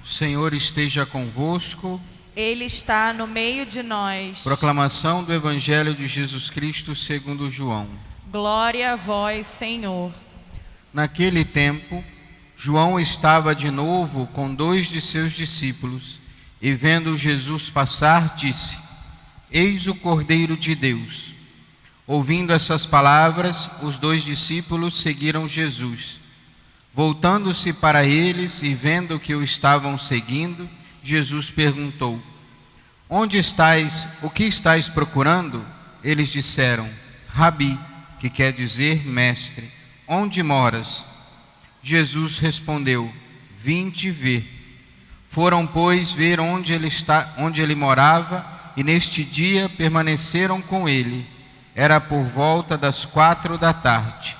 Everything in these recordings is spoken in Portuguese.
O Senhor esteja convosco. Ele está no meio de nós. Proclamação do Evangelho de Jesus Cristo segundo João. Glória a vós, Senhor. Naquele tempo, João estava de novo com 2 de seus discípulos, e vendo Jesus passar, disse: Eis o Cordeiro de Deus. Ouvindo essas palavras, os 2 discípulos seguiram Jesus. Voltando-se para eles e vendo que o estavam seguindo, Jesus perguntou: Onde estáis? O que estáis procurando? Eles disseram: Rabi, que quer dizer mestre, onde moras? Jesus respondeu: Vinde ver. Foram, pois, ver onde ele morava, e neste dia permaneceram com ele. Era por volta das 4 da tarde.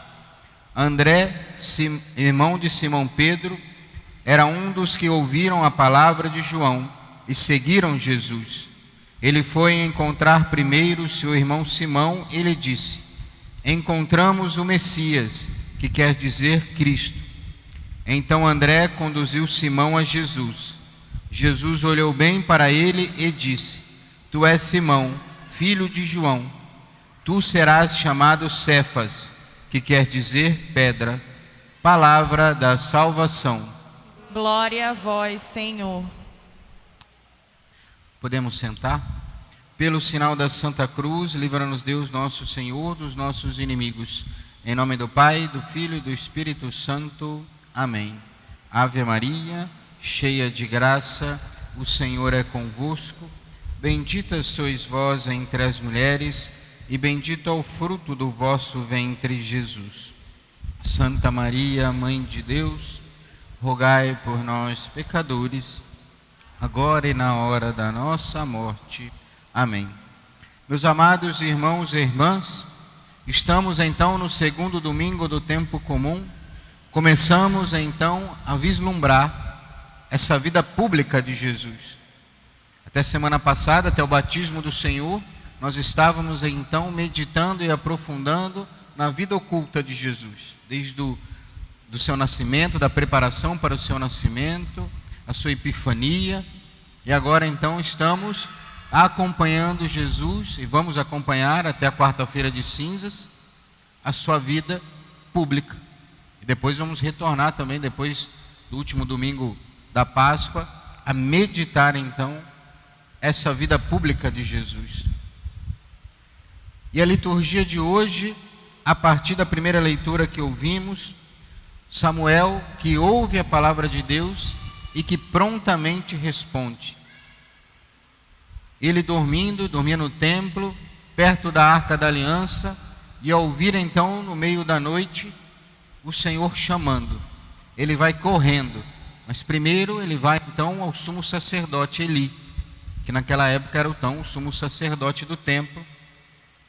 André, irmão de Simão Pedro, era um dos que ouviram a palavra de João e seguiram Jesus. Ele foi encontrar primeiro seu irmão Simão e lhe disse: Encontramos o Messias, que quer dizer Cristo. Então André conduziu Simão a Jesus. Jesus olhou bem para ele e disse: Tu és Simão, filho de João. Tu serás chamado Cefas, que quer dizer pedra. Palavra da salvação. Glória a vós, Senhor. Podemos sentar? Pelo sinal da Santa Cruz, livra-nos Deus nosso Senhor dos nossos inimigos. Em nome do Pai, do Filho e do Espírito Santo. Amém. Ave Maria, cheia de graça, o Senhor é convosco. Bendita sois vós entre as mulheres, e bendito é o fruto do vosso ventre, Jesus. Santa Maria, Mãe de Deus, rogai por nós, pecadores, agora e na hora da nossa morte. Amém. Meus amados irmãos e irmãs, estamos então no segundo domingo do tempo comum. Começamos então a vislumbrar essa vida pública de Jesus. Até semana passada, até o batismo do Senhor, nós estávamos então meditando e aprofundando na vida oculta de Jesus, desde do seu nascimento, da preparação para o seu nascimento, a sua epifania, e agora então estamos acompanhando Jesus, e vamos acompanhar até a quarta-feira de cinzas, a sua vida pública. E depois vamos retornar também, depois do último domingo da Páscoa, a meditar então essa vida pública de Jesus. E a liturgia de hoje, a partir da primeira leitura que ouvimos, Samuel, que ouve a palavra de Deus e que prontamente responde. Ele dormia no templo, perto da Arca da Aliança, e ao ouvir então, no meio da noite, o Senhor chamando, ele vai correndo, mas primeiro ele vai então ao sumo sacerdote Eli, que naquela época era o sumo sacerdote do templo,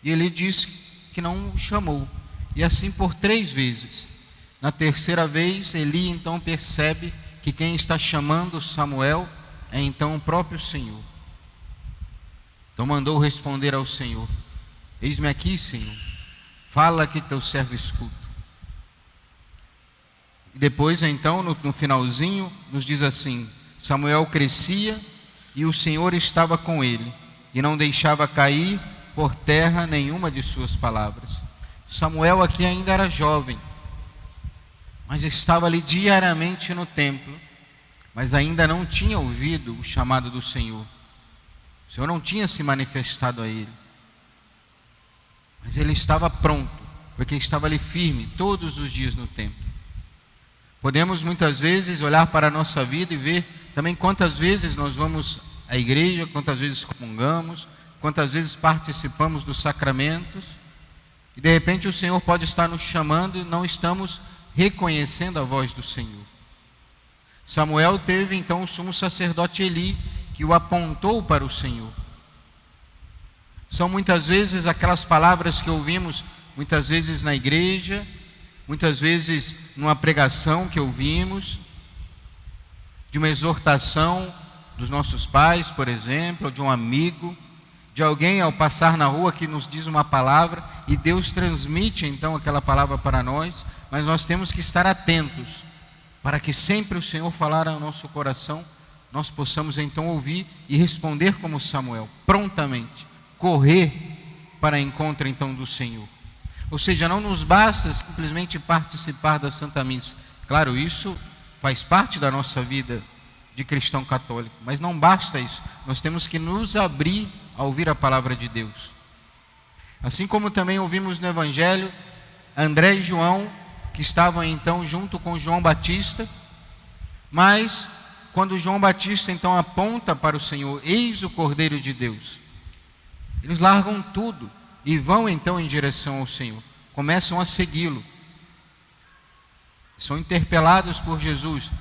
e ele diz que não o chamou, e assim por 3 vezes. Na terceira vez, Eli então percebe que quem está chamando Samuel é então o próprio Senhor. Então mandou responder ao Senhor: Eis-me aqui, Senhor, fala que teu servo escuta. E depois então, no finalzinho, nos diz assim: Samuel crescia e o Senhor estava com ele, e não deixava cair por terra nenhuma de suas palavras. Samuel aqui ainda era jovem, mas estava ali diariamente no templo, mas ainda não tinha ouvido o chamado do Senhor. O Senhor não tinha se manifestado a ele, mas ele estava pronto, porque estava ali firme todos os dias no templo. Podemos muitas vezes olhar para a nossa vida e ver também quantas vezes nós vamos à igreja, quantas vezes comungamos, quantas vezes participamos dos sacramentos, e de repente o Senhor pode estar nos chamando e não estamos reconhecendo a voz do Senhor. Samuel teve então o sumo sacerdote Eli, que o apontou para o Senhor. São muitas vezes aquelas palavras que ouvimos, muitas vezes na igreja, muitas vezes numa pregação que ouvimos, de uma exortação dos nossos pais, por exemplo, ou de um amigo, de alguém ao passar na rua que nos diz uma palavra e Deus transmite então aquela palavra para nós, mas nós temos que estar atentos para que sempre o Senhor falar ao nosso coração nós possamos então ouvir e responder como Samuel, prontamente, correr para encontro então do Senhor. Ou seja, não nos basta simplesmente participar da Santa Missa. Claro, isso faz parte da nossa vida de cristão católico, mas não basta isso. Nós temos que nos abrir a ouvir a palavra de Deus. Assim como também ouvimos no Evangelho, André e João, que estavam então junto com João Batista, mas quando João Batista então aponta para o Senhor, eis o Cordeiro de Deus, eles largam tudo e vão então em direção ao Senhor, começam a segui-lo, são interpelados por Jesus.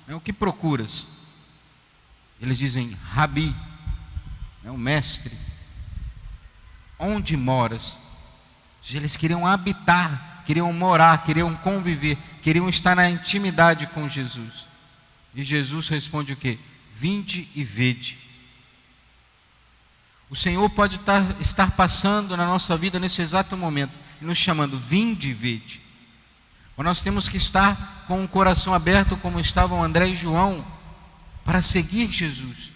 O que procuras? Eles dizem, Rabi, o mestre, onde moras? Eles queriam habitar, queriam morar, queriam conviver, queriam estar na intimidade com Jesus. E Jesus responde o quê? Vinde e vede. O Senhor pode estar passando na nossa vida nesse exato momento, nos chamando, vinde e vede. Mas nós temos que estar com o coração aberto, como estavam André e João, para seguir Jesus.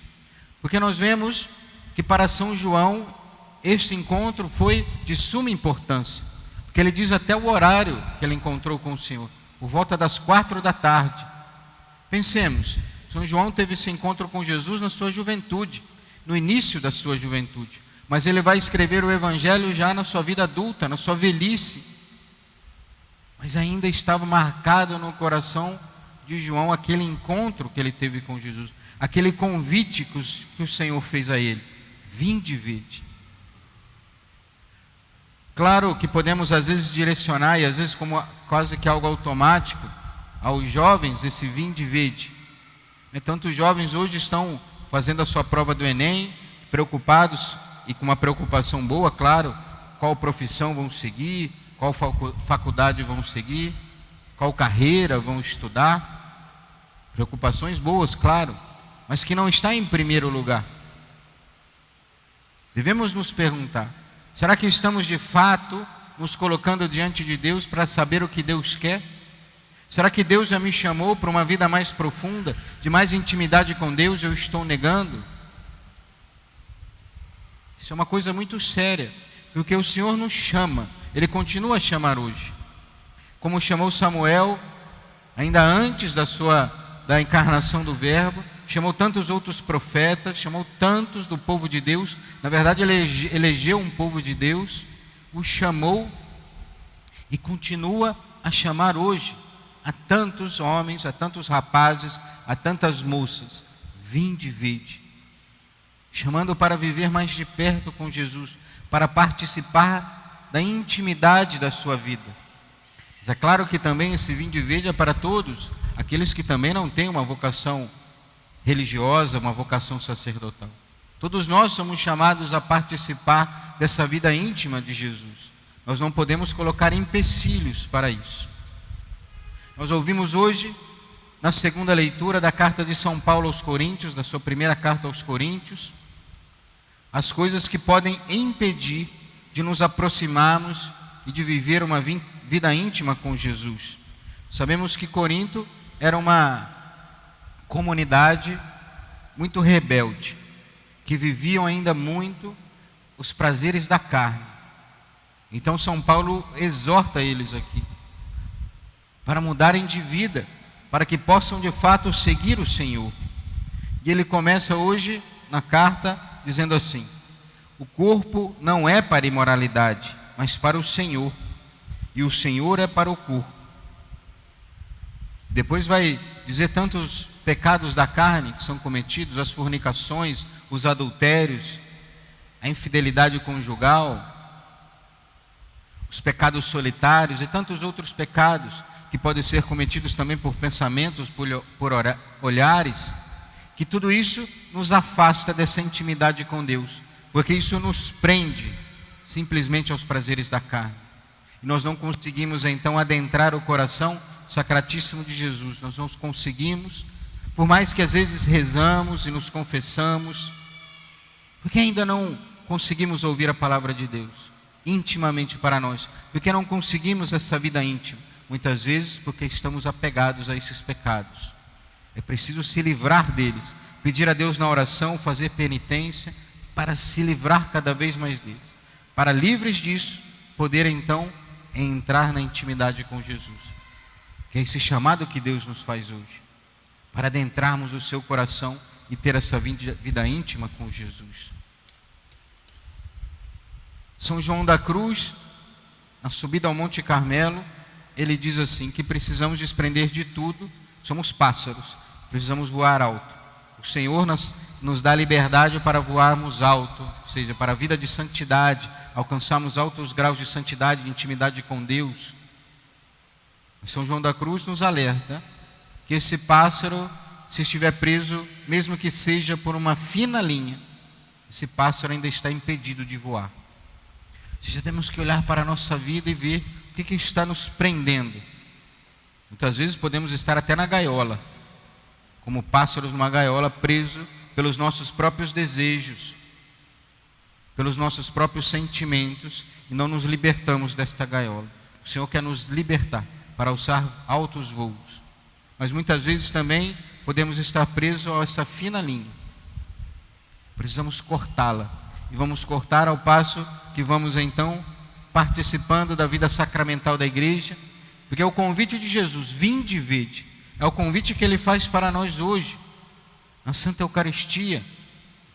Porque nós vemos que para São João, este encontro foi de suma importância. Porque ele diz até o horário que ele encontrou com o Senhor, por volta das 4 da tarde. Pensemos, São João teve esse encontro com Jesus na sua juventude, no início da sua juventude. Mas ele vai escrever o Evangelho já na sua vida adulta, na sua velhice. Mas ainda estava marcado no coração de João aquele encontro que ele teve com Jesus, aquele convite que o Senhor fez a ele, vinde e vede. Claro que podemos às vezes direcionar, e às vezes como quase que algo automático, aos jovens esse vinde e vede. Tanto os jovens hoje estão fazendo a sua prova do Enem, preocupados e com uma preocupação boa, claro, qual profissão vão seguir, qual faculdade vão seguir, qual carreira vão estudar. Preocupações boas, claro, mas que não está em primeiro lugar. Devemos nos perguntar, será que estamos de fato nos colocando diante de Deus para saber o que Deus quer? Será que Deus já me chamou para uma vida mais profunda, de mais intimidade com Deus, eu estou negando? Isso é uma coisa muito séria, porque o Senhor nos chama, Ele continua a chamar hoje. Como chamou Samuel, ainda antes da encarnação do Verbo, chamou tantos outros profetas, chamou tantos do povo de Deus, na verdade ele elegeu um povo de Deus, o chamou e continua a chamar hoje a tantos homens, a tantos rapazes, a tantas moças, vinde e vede, chamando para viver mais de perto com Jesus, para participar da intimidade da sua vida. Mas é claro que também esse vinde e vede é para todos, aqueles que também não têm uma vocação religiosa, uma vocação sacerdotal. Todos nós somos chamados a participar dessa vida íntima de Jesus. Nós não podemos colocar empecilhos para isso. Nós ouvimos hoje, na segunda leitura da carta de São Paulo aos Coríntios, da sua primeira carta aos Coríntios, as coisas que podem impedir de nos aproximarmos e de viver uma vida íntima com Jesus. Sabemos que Corinto era uma comunidade muito rebelde, que viviam ainda muito os prazeres da carne. Então São Paulo exorta eles aqui, para mudarem de vida, para que possam de fato seguir o Senhor. E ele começa hoje na carta dizendo assim: o corpo não é para a imoralidade, mas para o Senhor, e o Senhor é para o corpo. Depois vai dizer tantos pecados da carne que são cometidos, as fornicações, os adultérios, a infidelidade conjugal, os pecados solitários e tantos outros pecados que podem ser cometidos também por pensamentos, por olhares, que tudo isso nos afasta dessa intimidade com Deus, porque isso nos prende simplesmente aos prazeres da carne. E nós não conseguimos então adentrar o coração sacratíssimo de Jesus, nós não conseguimos, por mais que às vezes rezamos e nos confessamos, porque ainda não conseguimos ouvir a palavra de Deus intimamente para nós, porque não conseguimos essa vida íntima, muitas vezes porque estamos apegados a esses pecados. É preciso se livrar deles, pedir a Deus na oração, fazer penitência, para se livrar cada vez mais deles. Para livres disso, poder então entrar na intimidade com Jesus. Que é esse chamado que Deus nos faz hoje. Para adentrarmos o seu coração e ter essa vida íntima com Jesus. São João da Cruz, na subida ao Monte Carmelo, ele diz assim, que precisamos desprender de tudo, somos pássaros, precisamos voar alto. O Senhor nos dá liberdade para voarmos alto, ou seja, para a vida de santidade, alcançarmos altos graus de santidade, de intimidade com Deus. São João da Cruz nos alerta que esse pássaro, se estiver preso, mesmo que seja por uma fina linha, esse pássaro ainda está impedido de voar. Ou seja, temos que olhar para a nossa vida e ver o que está nos prendendo. Muitas vezes podemos estar até na gaiola, como pássaros numa gaiola, preso pelos nossos próprios desejos, pelos nossos próprios sentimentos, e não nos libertamos desta gaiola. O Senhor quer nos libertar para alçar altos voos. Mas muitas vezes também podemos estar presos a essa fina linha. Precisamos cortá-la. E vamos cortar ao passo que vamos então participando da vida sacramental da igreja, porque é o convite de Jesus, vinde e vede. É o convite que Ele faz para nós hoje, na Santa Eucaristia,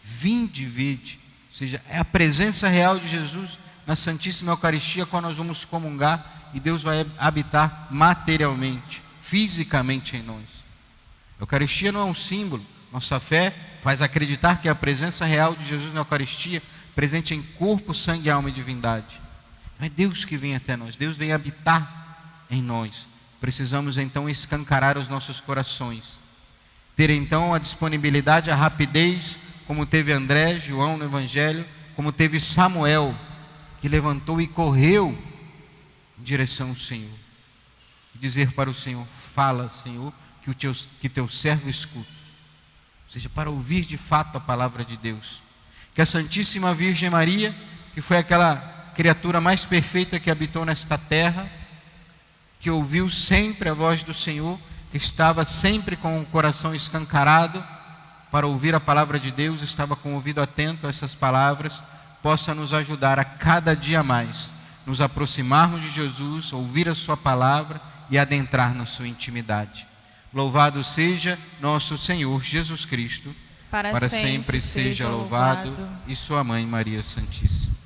vinde e vede. Ou seja, é a presença real de Jesus na Santíssima Eucaristia, quando nós vamos comungar e Deus vai habitar materialmente, fisicamente em nós. A Eucaristia não é um símbolo, nossa fé faz acreditar que é a presença real de Jesus na Eucaristia, presente em corpo, sangue, alma e divindade. Não é Deus que vem até nós, Deus vem habitar em nós. Precisamos então escancarar os nossos corações, ter então a disponibilidade, a rapidez, como teve André, João no Evangelho, como teve Samuel, que levantou e correu em direção ao Senhor. Dizer para o Senhor, fala, Senhor, que teu servo escuta. Ou seja, para ouvir de fato a palavra de Deus. Que a Santíssima Virgem Maria, que foi aquela criatura mais perfeita que habitou nesta terra, que ouviu sempre a voz do Senhor, que estava sempre com o coração escancarado para ouvir a palavra de Deus, estava com o ouvido atento a essas palavras, possa nos ajudar a cada dia mais nos aproximarmos de Jesus, ouvir a sua palavra e adentrar na sua intimidade. Louvado seja nosso Senhor Jesus Cristo, para sempre seja louvado, e sua mãe Maria Santíssima.